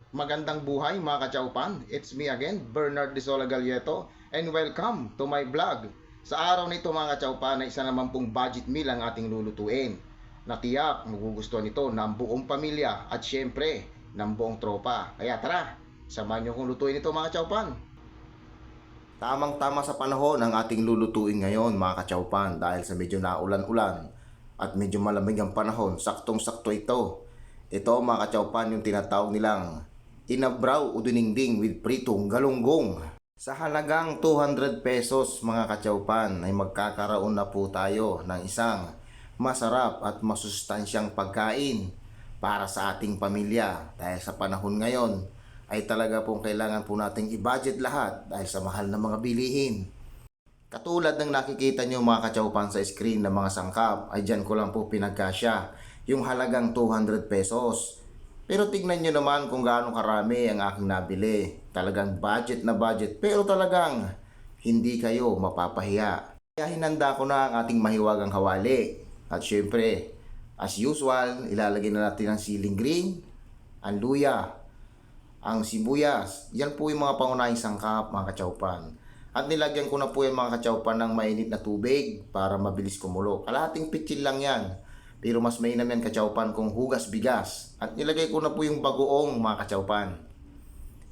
Magandang buhay mga kachaupan. It's me again, Bernard Disola Galleto, and welcome to my vlog. Sa araw nito mga kachaupan, na isa naman pong budget meal ang ating lulutuin. Natiyak, magugustuhan ito ng buong pamilya at syempre ng buong tropa. Kaya tara, samahan niyo kong lutuin ito mga kachaupan. Tamang-tama sa panahon ang ating lulutuin ngayon mga kachaupan dahil sa medyo naulan-ulan at medyo malamig ang panahon. Saktong-sakto ito. Ito mga kachaupan yung tinatawag nilang inabraw o diningding with pritong galunggong. Sa halagang 200 pesos mga kachaupan ay magkakaroon na po tayo ng isang masarap at masustansyang pagkain para sa ating pamilya. Dahil sa panahon ngayon ay talaga pong kailangan po nating i-budget lahat dahil sa mahal na mga bilihin. Katulad ng nakikita nyo mga kachaupan sa screen ng mga sangkap ay dyan ko lang po pinagkasya yung halagang 200 pesos. Pero tignan nyo naman kung gaano karami ang aking nabili. Talagang budget na budget pero talagang hindi kayo mapapahiya. Kaya hinanda ko na ang ating mahiwagang kawali. At syempre, as usual, ilalagay na natin ang siling green, ang luya, ang sibuyas. Yan po yung mga pangunahing sangkap mga kachaupan. At nilagyan ko na po yung mga kachaupan ng mainit na tubig para mabilis kumulo. Kalahating pitsil lang yan. Pero mas mainam yan kachaupan kung hugas bigas. At nilagay ko na po yung bagoong mga kachaupan.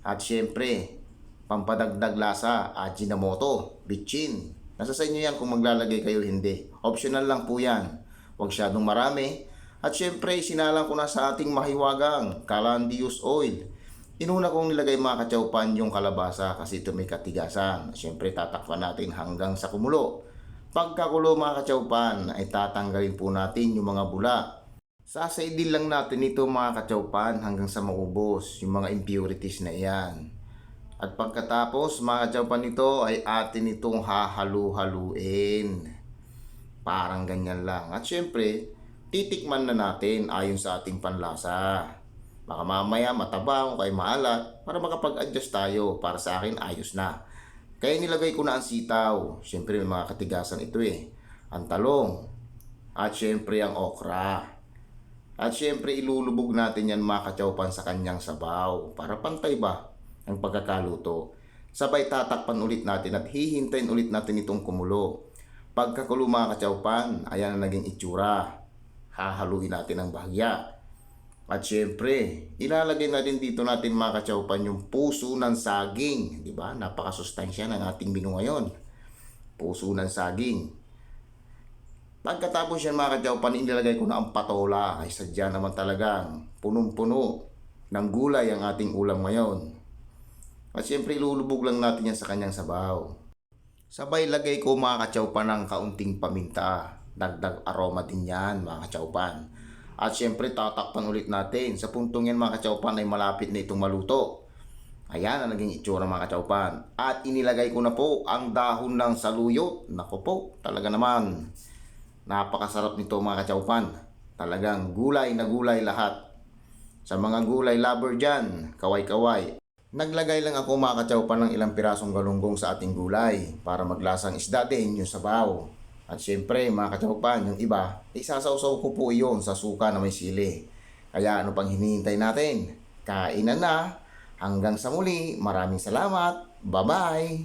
At syempre, pampadagdag lasa, Ajinomoto, bitchin. Nasa sa inyo yan kung maglalagay kayo hindi. Optional lang po yan. Huwag syadong marami. At syempre, sinalang ko na sa ating mahiwagang Calandius oil. Inuna kong nilagay mga kachaupan yung kalabasa kasi ito may katigasan. Syempre, tatakpan natin hanggang sa kumulo. Pagkakulo mga kachaupan ay tatanggalin po natin yung mga bula. Sasaidin lang natin ito mga kachaupan hanggang sa maubos yung mga impurities na iyan. At pagkatapos mga kachaupan nito ay atin itong hahalu-haluin. Parang ganyan lang. At syempre, titikman na natin ayon sa ating panlasa. Baka mamaya mataba o kay maalat para makapag-adjust tayo. Para sa akin ayos na. Kaya nilagay ko na ang sitaw. Siyempre may mga katigasan ito eh. Ang talong. At siyempre ang okra. At siyempre ilulubog natin yan mga kachaupan sa kanyang sabaw. Para pantay ba ang pagkakaluto. Sabay tatakpan ulit natin at hihintayin ulit natin itong kumulo. Pagkakulo mga kachaupan, ayan ang naging itsura. Hahaluin natin ang bahagya. At syempre, ilalagay na din dito natin mga kachaupan yung puso ng saging. Diba? Napakasustansya ng ating menu ngayon. Puso ng saging. Pagkatapos yan mga kachaupan, inilagay ko na ang patola. Ay sadya naman talagang punong-puno ng gulay ang ating ulam ngayon. At syempre, ilulubog lang natin yan sa kanyang sabaw. Sabay lagay ko mga kachaupan ng kaunting paminta. Dagdag aroma din yan mga kachaupan. At syempre tatakpan ulit natin. Sa puntong yan mga kachaupan ay malapit na itong maluto. Ayan ang naging itsura mga kachaupan. At inilagay ko na po ang dahon ng saluyot. Naku po, talaga naman. Napakasarap nito mga kachaupan. Talagang gulay na gulay lahat. Sa mga gulay lover dyan, kaway-kaway. Naglagay lang ako mga kachaupan ng ilang pirasong galunggong sa ating gulay. Para maglasang isda din yung sabaw. At syempre mga kachaupan, yung iba, isasawsaw ko po iyon sa suka na may sili. Kaya ano pang hinihintay natin? Kainan na! Hanggang sa muli, maraming salamat! Bye-bye!